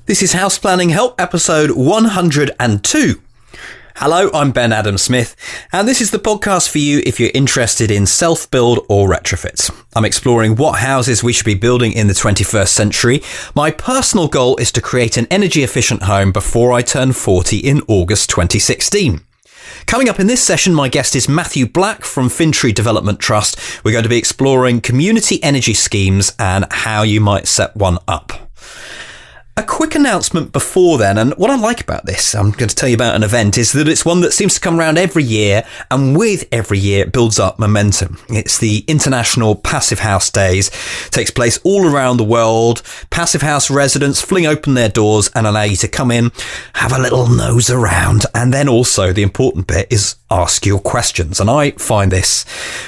This is House Planning Help, episode 102. Hello, I'm Ben Adam Smith, and this is the podcast for you if you're interested in self-build or retrofits. I'm exploring what houses we should be building in the 21st century. My personal goal is to create an energy-efficient home before I turn 40 in August 2016. Coming up in this session, my guest is Matthew Black from Fintry Development Trust. We're going to be exploring community energy schemes and how you might set one up. A quick announcement before then, and what I like about this, I'm going to tell you about an event, is that it's one that seems to come around every year, and with every year it builds up momentum. It's the International Passive House Days. It takes place all around the world. Passive house residents fling open their doors and allow you to come in, have a little nose around, and then also the important bit is ask your questions. And I find this,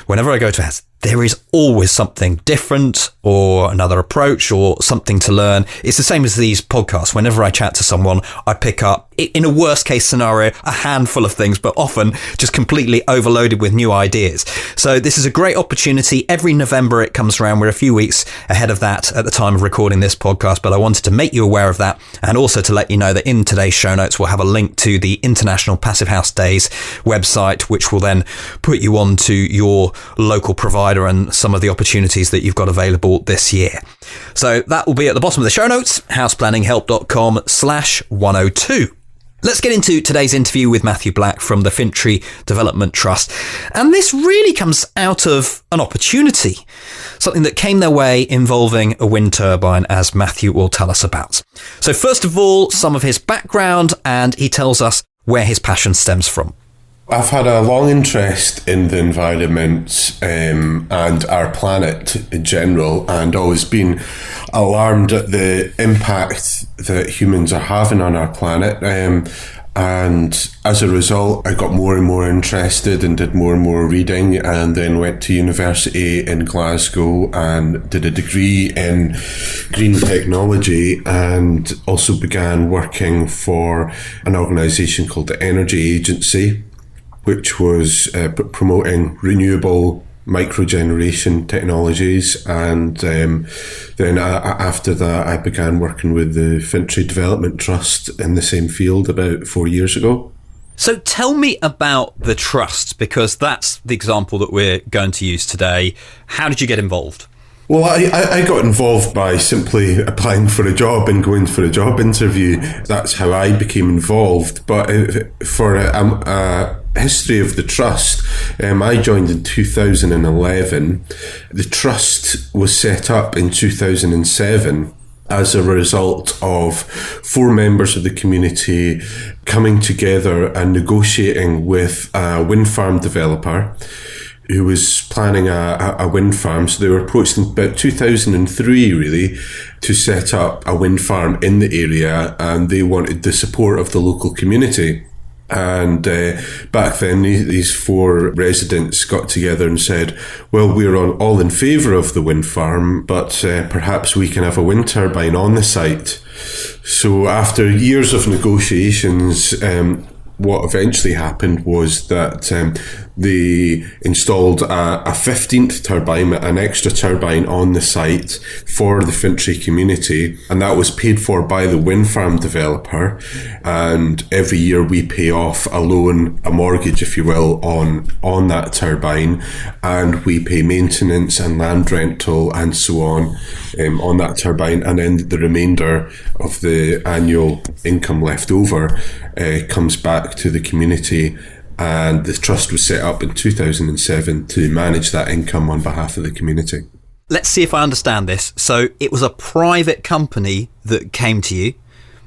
whenever I go to a house, there is always something different or another approach or something to learn. It's the same as these podcasts. Whenever I chat to someone, I pick up, in a worst case scenario, a handful of things, but often just completely overloaded with new ideas. So this is a great opportunity. Every November it comes around. We're a few weeks ahead of that at the time of recording this podcast, but I wanted to make you aware of that and also to let you know that in today's show notes, we'll have a link to the International Passive House Days website, which will then put you on to your local provider and some of the opportunities that you've got available this year. So that will be at the bottom of the show notes, houseplanninghelp.com/102. Let's get into today's interview with Matthew Black from the Fintry Development Trust. And this really comes out of an opportunity, something that came their way involving a wind turbine, as Matthew will tell us about. So first of all, some of his background, and he tells us where his passion stems from. I've had a long interest in the environment and our planet in general, and always been alarmed at the impact that humans are having on our planet. And as a result, I got more and more interested and did more and more reading, and then went to university in Glasgow and did a degree in green technology, and also began working for an organisation called the Energy Agency, which was promoting renewable microgeneration technologies. And then after that, I began working with the Fintry Development Trust in the same field about 4 years ago. So tell me about the trust, because that's the example that we're going to use today. How did you get involved? Well, I got involved by simply applying for a job and going for a job interview. That's how I became involved. But for a history of the trust, I joined in 2011. The trust was set up in 2007 as a result of 4 members of the community coming together and negotiating with a wind farm developer who was planning a wind farm. So they were approached in about 2003, really, to set up a wind farm in the area, and they wanted the support of the local community. And back then, these 4 residents got together and said, well, we're all in favour of the wind farm, but perhaps we can have a wind turbine on the site. So after years of negotiations, what eventually happened was that they installed a 15th turbine, an extra turbine on the site for the Fintry community, and that was paid for by the wind farm developer. And every year we pay off a loan, a mortgage, if you will, on that turbine, and we pay maintenance and land rental and so on that turbine, and then the remainder of the annual income left over comes back to the community. And the trust was set up in 2007 to manage that income on behalf of the community. Let's see if I understand this. So it was a private company that came to you?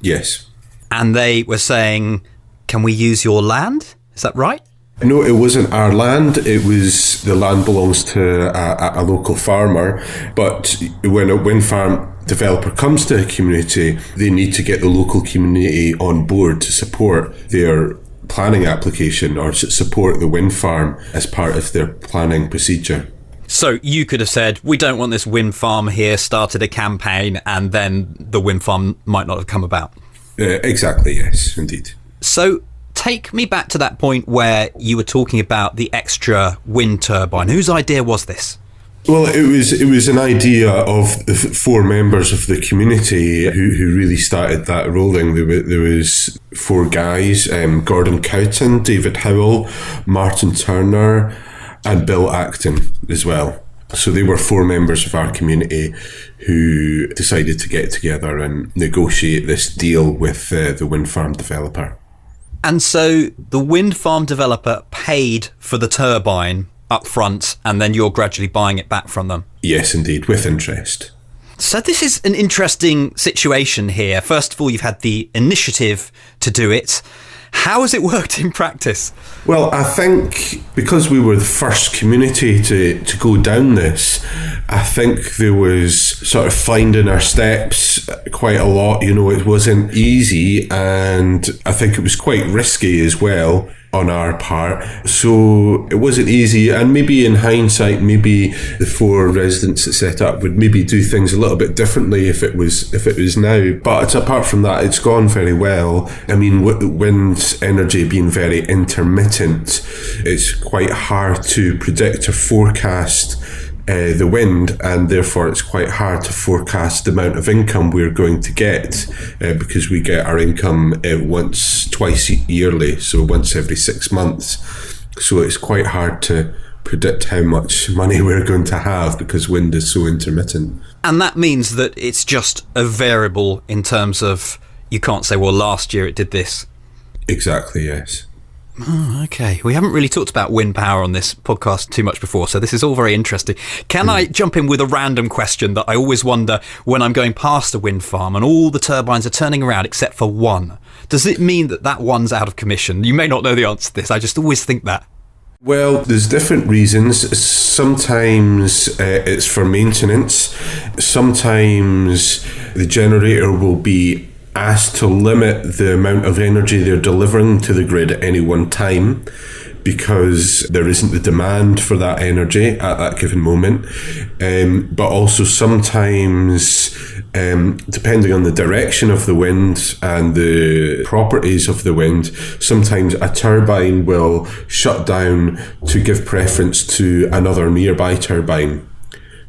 Yes. And they were saying, can we use your land? Is that right? No, it wasn't our land. It was, the land belongs to a local farmer. But when a wind farm developer comes to a community, they need to get the local community on board to support their planning application or support the wind farm as part of their planning procedure. So you could have said, we don't want this wind farm here, started a campaign, and then the wind farm might not have come about. Exactly, yes, indeed. So take me back to that point where you were talking about the extra wind turbine. Whose idea was this? Well, it was an idea of the four members of the community who really started that rolling. There was four guys: Gordon Cowton, David Howell, Martin Turner, and Bill Acton as well. So they were four members of our community who decided to get together and negotiate this deal with the wind farm developer. And so the wind farm developer paid for the turbine up front, and then you're gradually buying it back from them? Yes, indeed, with interest. So this is an interesting situation here. First of all, you've had the initiative to do it. How has it worked in practice? Well, I think because we were the first community to go down this, I think there was sort of finding our steps quite a lot. You know, it wasn't easy, and I think it was quite risky as well on our part. So it wasn't easy, and maybe in hindsight, maybe the four residents that set up would maybe do things a little bit differently if it was now. But apart from that, it's gone very well. I mean, wind energy being very intermittent, it's quite hard to predict or forecast the wind, and therefore it's quite hard to forecast the amount of income we're going to get because we get our income twice yearly, so once every 6 months. So it's quite hard to predict how much money we're going to have because wind is so intermittent. And that means that it's just a variable in terms of, you can't say, well, last year it did this. Exactly, yes. Oh, okay. We haven't really talked about wind power on this podcast too much before, so this is all very interesting. Can I jump in with a random question that I always wonder when I'm going past a wind farm and all the turbines are turning around except for one? Does it mean that that one's out of commission? You may not know the answer to this. I just always think that. Well, there's different reasons. Sometimes it's for maintenance. Sometimes the generator will be asked to limit the amount of energy they're delivering to the grid at any one time because there isn't the demand for that energy at that given moment. But also sometimes, depending on the direction of the wind and the properties of the wind, sometimes a turbine will shut down to give preference to another nearby turbine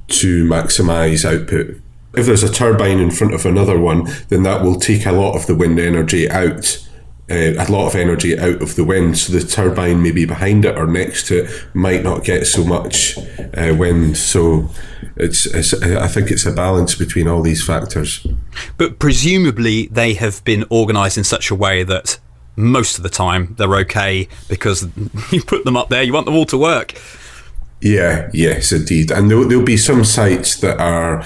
to maximise output. If there's a turbine in front of another one, then that will take a lot of the wind energy out, a lot of energy out of the wind. So the turbine maybe behind it or next to it might not get so much wind. So I think it's a balance between all these factors. But presumably they have been organised in such a way that most of the time they're okay because you put them up there, you want them all to work. Yeah, yes, indeed. And there'll be some sites that are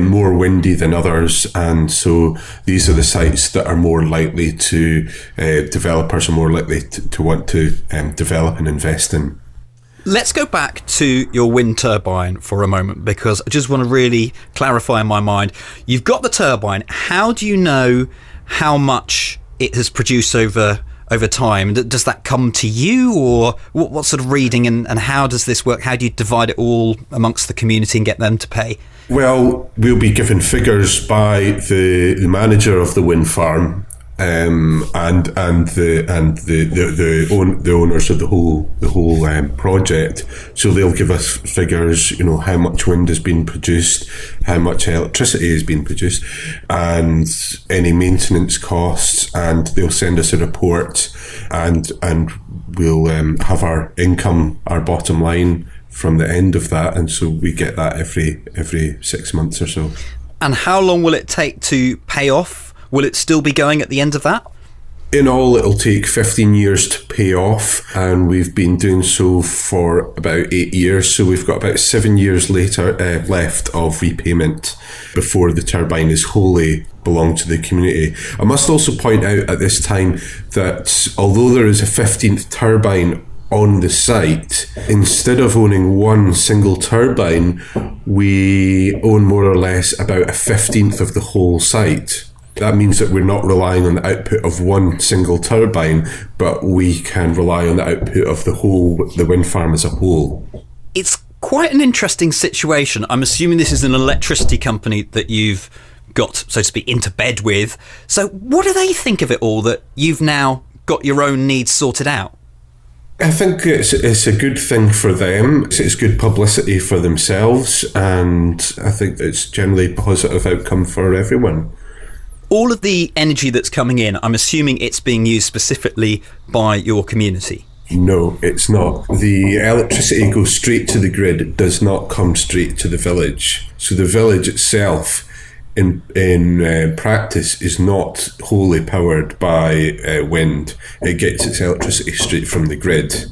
more windy than others. And so these are the sites that are more likely to, developers are more likely to want to develop and invest in. Let's go back to your wind turbine for a moment, because I just want to really clarify in my mind. You've got the turbine. How do you know how much it has produced over time? Does that come to you, or what sort of reading and how does this work? How do you divide it all amongst the community and get them to pay? Well, we'll be given figures by the manager of the wind farm and the owners of the whole project. So they'll give us figures, you know, how much wind has been produced, how much electricity has been produced, and any maintenance costs, and they'll send us a report, and we'll have our income, our bottom line from the end of that, and so we get that every 6 months or so. And how long will it take to pay off? Will it still be going at the end of that? In all, it'll take 15 years to pay off, and we've been doing so for about 8 years. So we've got about 7 years later left of repayment before the turbine is wholly belong to the community. I must also point out at this time that although there is a 15th turbine on the site, instead of owning one single turbine, we own more or less about a 15th of the whole site. That means that we're not relying on the output of one single turbine, but we can rely on the output of the wind farm as a whole. It's quite an interesting situation. I'm assuming this is an electricity company that you've got, so to speak, into bed with. So what do they think of it all, that you've now got your own needs sorted out? I think it's a good thing for them. It's good publicity for themselves, and I think it's generally a positive outcome for everyone. All of the energy that's coming in, I'm assuming it's being used specifically by your community. No, it's not. The electricity goes straight to the grid. It does not come straight to the village. So the village itself, in practice, is not wholly powered by wind. It gets its electricity straight from the grid,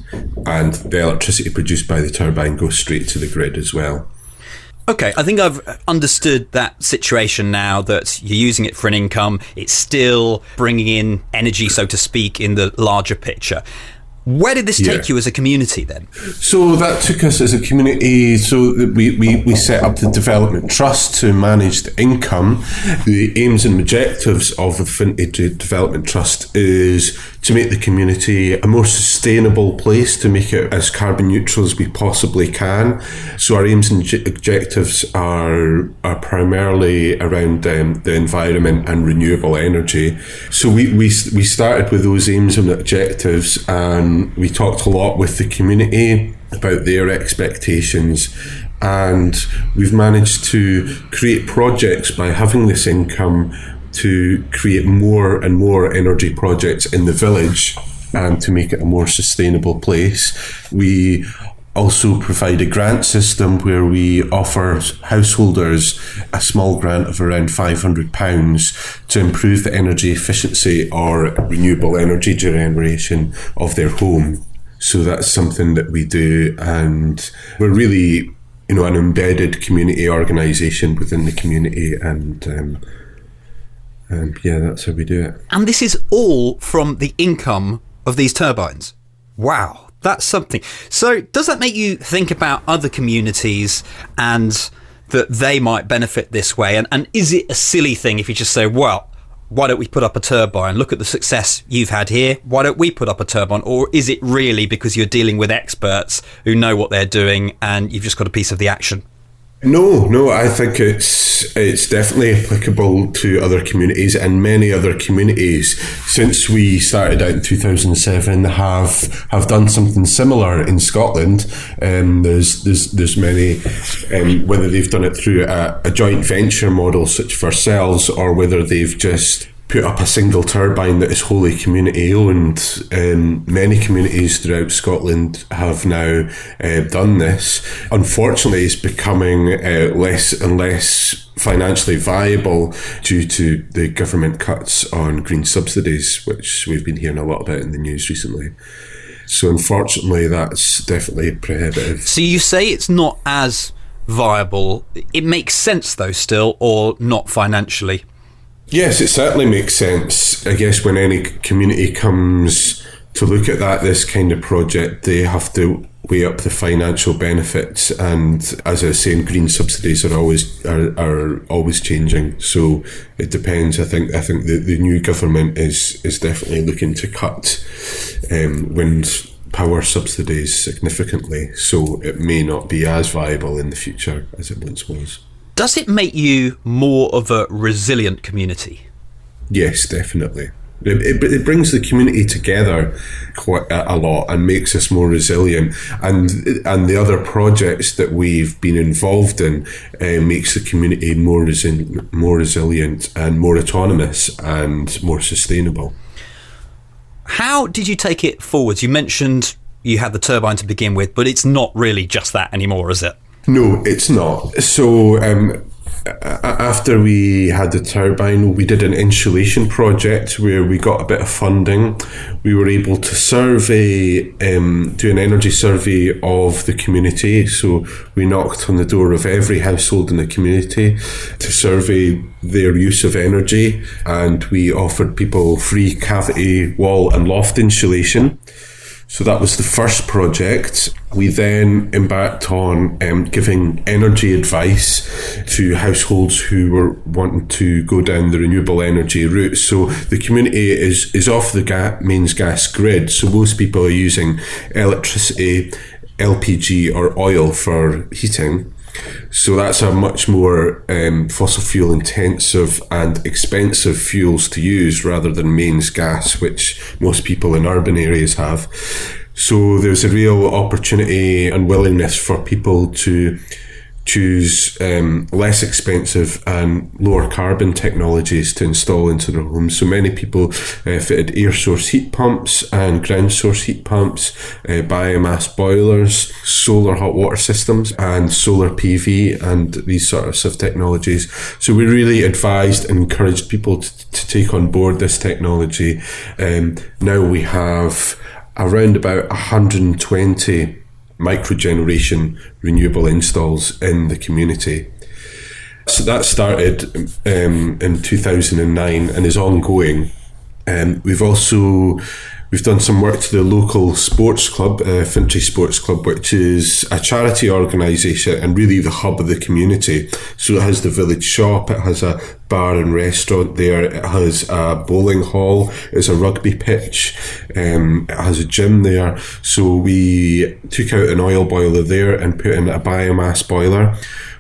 and the electricity produced by the turbine goes straight to the grid as well. Okay, I think I've understood that situation now, that you're using it for an income. It's still bringing in energy, so to speak, in the larger picture. Where did this take you as a community then? So that took us as a community, so that we set up the Development Trust to manage the income. The aims and objectives of the Fintry Development Trust is to make the community a more sustainable place, to make it as carbon neutral as we possibly can. So our aims and objectives are primarily around the environment and renewable energy. So we started with those aims and objectives, and we talked a lot with the community about their expectations, and we've managed to create projects by having this income to create more and more energy projects in the village and to make it a more sustainable place. We also provide a grant system where we offer householders a small grant of around £500 to improve the energy efficiency or renewable energy generation of their home. So that's something that we do, and we're really, an embedded community organisation within the community, and that's how we do it. And this is all from the income of these turbines. Wow. That's something. So does that make you think about other communities and that they might benefit this way? And is it a silly thing if you just say, well, why don't we put up a turbine? Look at the success you've had here. Why don't we put up a turbine? Or is it really because you're dealing with experts who know what they're doing and you've just got a piece of the action? No, I think it's definitely applicable to other communities, and many other communities since we started out in 2007 have done something similar in Scotland. There's many, whether they've done it through a joint venture model such for ourselves, or whether they've just put up a single turbine that is wholly community owned. Many communities throughout Scotland have now done this. Unfortunately, it's becoming less and less financially viable due to the government cuts on green subsidies, which we've been hearing a lot about in the news recently. So unfortunately, that's definitely prohibitive. So you say it's not as viable. It makes sense though still, or not financially? Yes, it certainly makes sense. I guess when any community comes to look at this kind of project, they have to weigh up the financial benefits. And as I was saying, green subsidies are always changing. So it depends. I think the new government is definitely looking to cut wind power subsidies significantly. So it may not be as viable in the future as it once was. Does it make you more of a resilient community? Yes, definitely. It brings the community together quite a lot and makes us more resilient. And the other projects that we've been involved in makes the community more resilient and more autonomous and more sustainable. How did you take it forwards? You mentioned you had the turbine to begin with, but it's not really just that anymore, is it? No, it's not. So after we had the turbine, we did an insulation project where we got a bit of funding. We were able to do an energy survey of the community. So we knocked on the door of every household in the community to survey their use of energy, and we offered people free cavity wall and loft insulation. So that was the first project. We then embarked on giving energy advice to households who were wanting to go down the renewable energy route. So the community is off the mains gas grid. So most people are using electricity, LPG or oil for heating. So that's a much more fossil fuel intensive and expensive fuels to use rather than mains gas, which most people in urban areas have. So there's a real opportunity and willingness for people to choose less expensive and lower carbon technologies to install into their homes. So many people fitted air source heat pumps and ground source heat pumps, biomass boilers, solar hot water systems, and solar PV, and these sorts of technologies. So we really advised and encouraged people to take on board this technology. Now we have around about 120 microgeneration renewable installs in the community. So that started in 2009 and is ongoing. We've done some work to the local sports club, Fintry Sports Club, which is a charity organisation and really the hub of the community. So it has the village shop, it has a bar and restaurant there, it has a bowling hall, it's a rugby pitch, it has a gym there. So we took out an oil boiler there and put in a biomass boiler.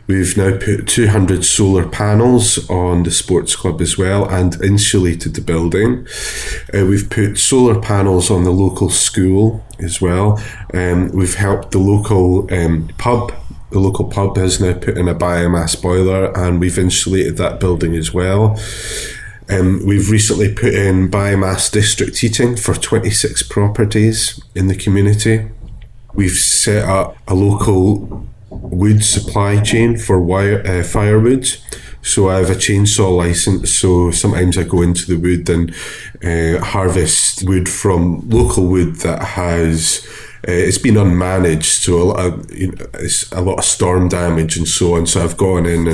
We've now put 200 solar panels on the sports club as well and insulated the building. We've put solar panels on the local school as well. We've helped the local pub. The local pub has now put in a biomass boiler and we've insulated that building as well. We've recently put in biomass district heating for 26 properties in the community. We've set up a local wood supply chain for firewood. So I have a chainsaw license, so sometimes I go into the wood and harvest wood from local wood that has it's been unmanaged, so it's a lot of storm damage and so on. So I've gone in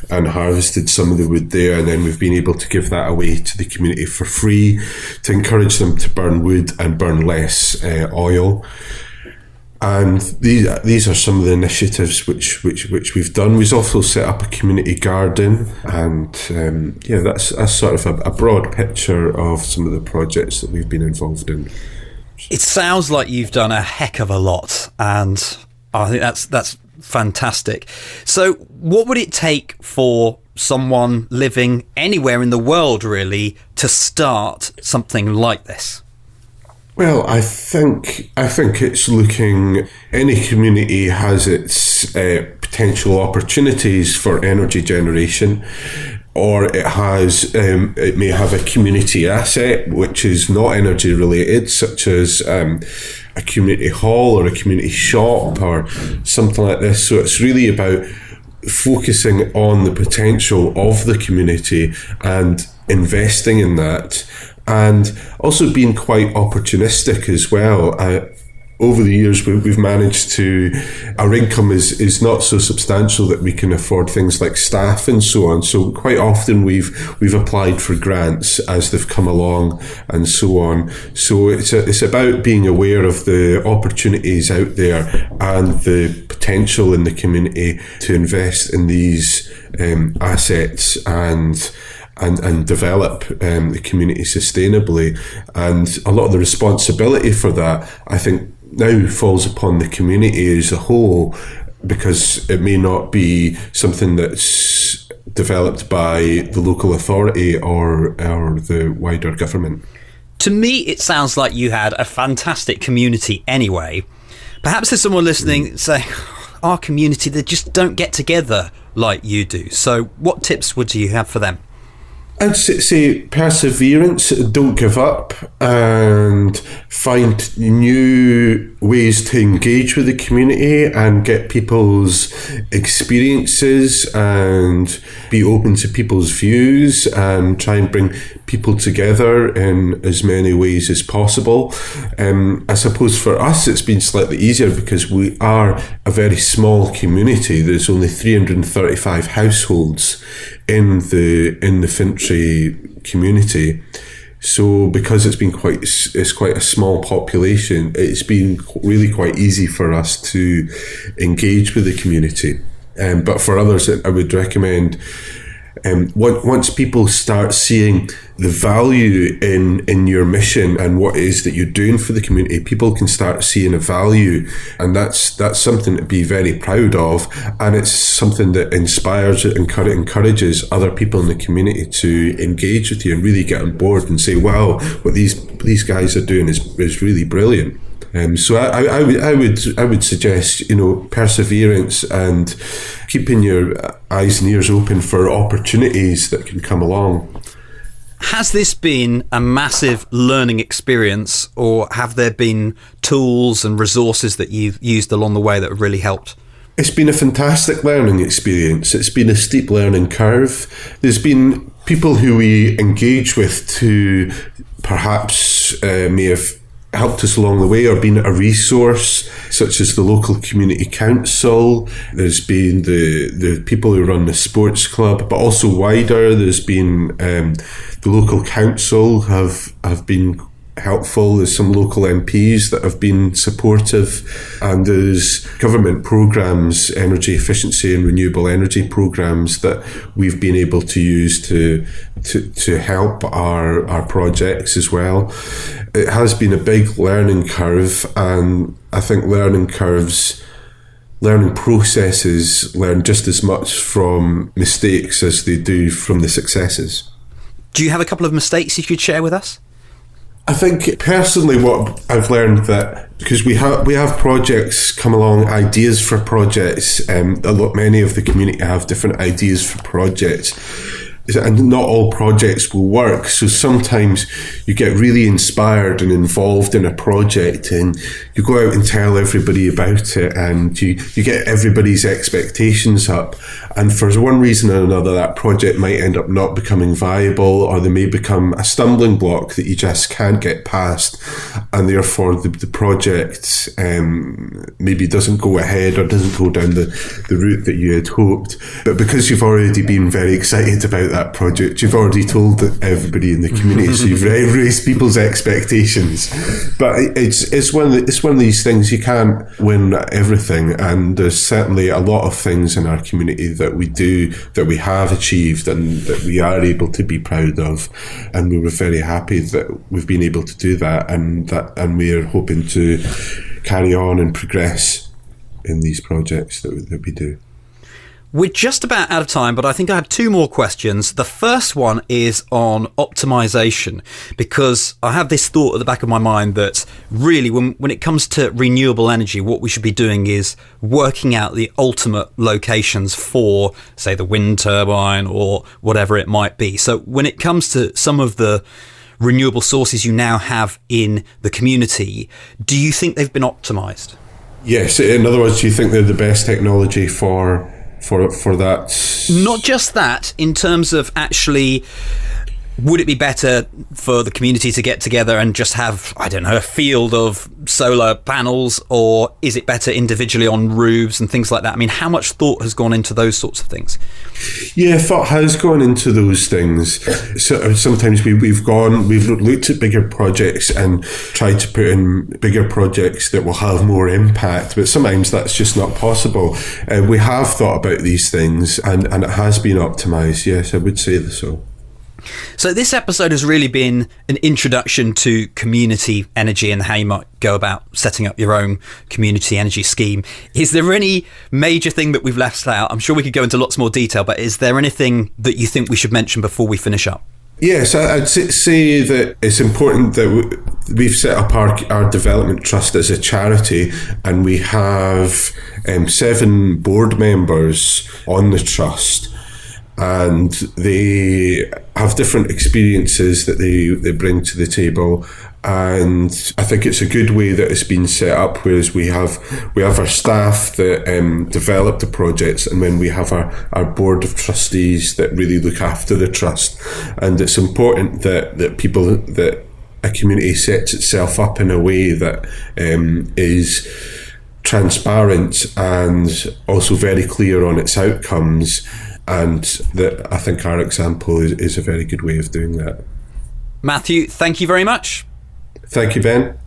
and harvested some of the wood there, and then we've been able to give that away to the community for free to encourage them to burn wood and burn less oil. And these are some of the initiatives which we've done. We've also set up a community garden, and that's sort of a broad picture of some of the projects that we've been involved in. It sounds like you've done a heck of a lot, and I think that's fantastic. So what would it take for someone living anywhere in the world, really, to start something like this? Well, I think it's looking. Any community has its potential opportunities for energy generation, or it may have a community asset which is not energy related, such as a community hall or a community shop or something like this. So it's really about focusing on the potential of the community and investing in that. And also being quite opportunistic as well. Over the years, we've managed to, our income is not so substantial that we can afford things like staff and so on. So quite often we've applied for grants as they've come along and so on. So it's about being aware of the opportunities out there and the potential in the community to invest in these assets and develop the community sustainably. And a lot of the responsibility for that, I think, now falls upon the community as a whole, because it may not be something that's developed by the local authority or the wider government. To me, it sounds like you had a fantastic community anyway. Perhaps there's someone listening saying, our community, they just don't get together like you do. So what tips would you have for them? I'd say perseverance, don't give up, and find new ways to engage with the community and get people's experiences and be open to people's views and try and bring people together in as many ways as possible. I suppose for us it's been slightly easier because we are a very small community. There's only 335 households in the Fintry community. So because it's quite a small population, it's been really quite easy for us to engage with the community. But for others, I would recommend once people start seeing the value in your mission and what it is that you're doing for the community, people can start seeing a value, and that's something to be very proud of, and it's something that inspires and encourages other people in the community to engage with you and really get on board and say, wow, what these guys are doing is really brilliant. So I would suggest, perseverance and keeping your eyes and ears open for opportunities that can come along. Has this been a massive learning experience, or have there been tools and resources that you've used along the way that have really helped? It's been a fantastic learning experience. It's been a steep learning curve. There's been people who we engage with who perhaps may have helped us along the way or been a resource, such as the local community council. There's been the people who run the sports club, but also wider. There's been the local council have been helpful. There's some local MPs that have been supportive, and there's government programs, energy efficiency and renewable energy programs that we've been able to use to help our projects as well. It has been a big learning curve, and I think learning processes learn just as much from mistakes as they do from the successes. Do you have a couple of mistakes you could share with us? I think personally what I've learned, that because we have projects come along, ideas for projects, many of the community have different ideas for projects, and not all projects will work. So sometimes you get really inspired and involved in a project, and you go out and tell everybody about it, and you get everybody's expectations up, and for one reason or another that project might end up not becoming viable, or they may become a stumbling block that you just can't get past, and therefore the project maybe doesn't go ahead or doesn't go down the route that you had hoped. But because you've already been very excited about that project, you've already told everybody in the community, so you've raised people's expectations. But it's one of these things. You can't win everything, and there's certainly a lot of things in our community that we have achieved and that we are able to be proud of, and we were very happy that we've been able to do that, and we are hoping to carry on and progress in these projects that we do. We're just about out of time, but I think I have two more questions. The first one is on optimization, because I have this thought at the back of my mind that really when it comes to renewable energy, what we should be doing is working out the ultimate locations for, say, the wind turbine or whatever it might be. So when it comes to some of the renewable sources you now have in the community, do you think they've been optimized? Yes. In other words, do you think they're the best technology for that? Not just that, in terms of actually, would it be better for the community to get together and just have, I don't know, a field of solar panels, or is it better individually on roofs and things like that? I mean, how much thought has gone into those sorts of things? Yeah, thought has gone into those things. So sometimes we've looked at bigger projects and tried to put in bigger projects that will have more impact, but sometimes that's just not possible. We have thought about these things, and it has been optimised. Yes, I would say so. So this episode has really been an introduction to community energy and how you might go about setting up your own community energy scheme. Is there any major thing that we've left out? I'm sure we could go into lots more detail, but is there anything that you think we should mention before we finish up? Yes, I'd say that it's important that we've set up our development trust as a charity, and we have 7 board members on the trust. And they have different experiences that they bring to the table, and I think it's a good way that it's been set up. Whereas we have our staff that develop the projects, and then we have our board of trustees that really look after the trust. And it's important that a community sets itself up in a way that is transparent and also very clear on its outcomes. And that, I think our example is a very good way of doing that. Matthew, thank you very much. Thank you, Ben.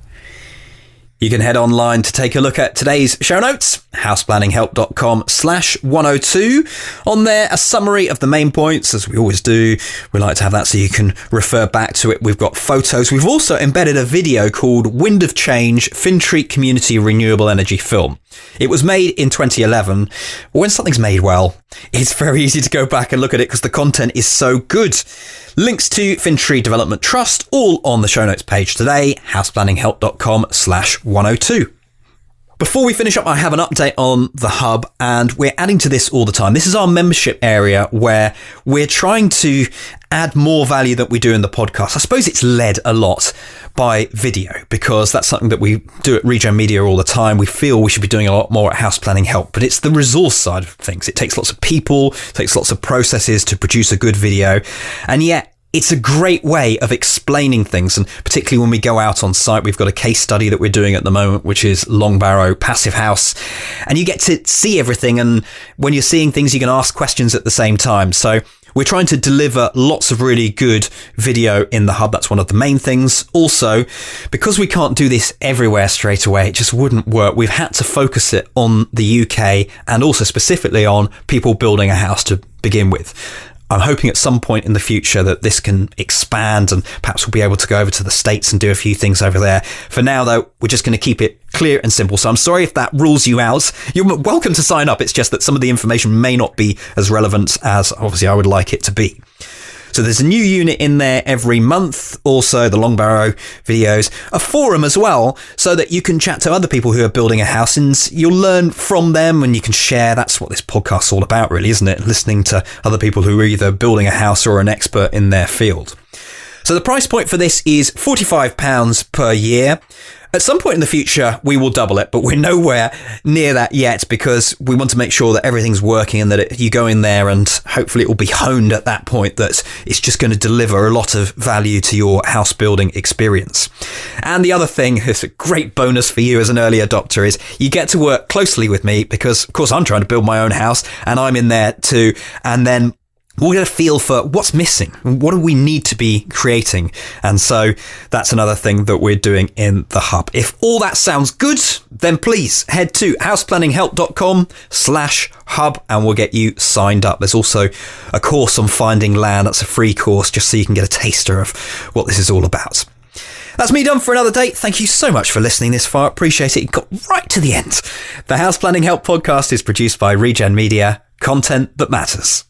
You can head online to take a look at today's show notes, houseplanninghelp.com/102. On there, a summary of the main points, as we always do. We like to have that so you can refer back to it. We've got photos. We've also embedded a video called Wind of Change, Fintry Community Renewable Energy Film. It was made in 2011. When something's made well, it's very easy to go back and look at it because the content is so good. Links to Fintry Development Trust all on the show notes page today, houseplanninghelp.com/102. Before we finish up, I have an update on the hub, and we're adding to this all the time. This is our membership area where we're trying to add more value than we do in the podcast. I suppose it's led a lot by video because that's something that we do at Regen Media all the time. We feel we should be doing a lot more at House Planning Help, but it's the resource side of things. It takes lots of people, takes lots of processes to produce a good video, and yet it's a great way of explaining things, and particularly when we go out on site, we've got a case study that we're doing at the moment, which is Long Barrow Passive House, and you get to see everything, and when you're seeing things, you can ask questions at the same time. So we're trying to deliver lots of really good video in the hub. That's one of the main things. Also, because we can't do this everywhere straight away, it just wouldn't work. We've had to focus it on the UK and also specifically on people building a house to begin with. I'm hoping at some point in the future that this can expand and perhaps we'll be able to go over to the States and do a few things over there. For now, though, we're just going to keep it clear and simple. So I'm sorry if that rules you out. You're welcome to sign up. It's just that some of the information may not be as relevant as obviously I would like it to be. So there's a new unit in there every month. Also, the Long Barrow videos, a forum as well, so that you can chat to other people who are building a house and you'll learn from them and you can share. That's what this podcast's all about, really, isn't it? Listening to other people who are either building a house or an expert in their field. So the price point for this is £45 per year. At some point in the future, we will double it, but we're nowhere near that yet because we want to make sure that everything's working and that you go in there and hopefully it will be honed at that point that it's just going to deliver a lot of value to your house building experience. And the other thing is a great bonus for you as an early adopter is you get to work closely with me because, of course, I'm trying to build my own house and I'm in there too. And then we'll get a feel for what's missing. What do we need to be creating? And so that's another thing that we're doing in the hub. If all that sounds good, then please head to houseplanninghelp.com/hub and we'll get you signed up. There's also a course on finding land. That's a free course just so you can get a taster of what this is all about. That's me done for another day. Thank you so much for listening this far. Appreciate it. You got right to the end. The House Planning Help podcast is produced by Regen Media. Content that matters.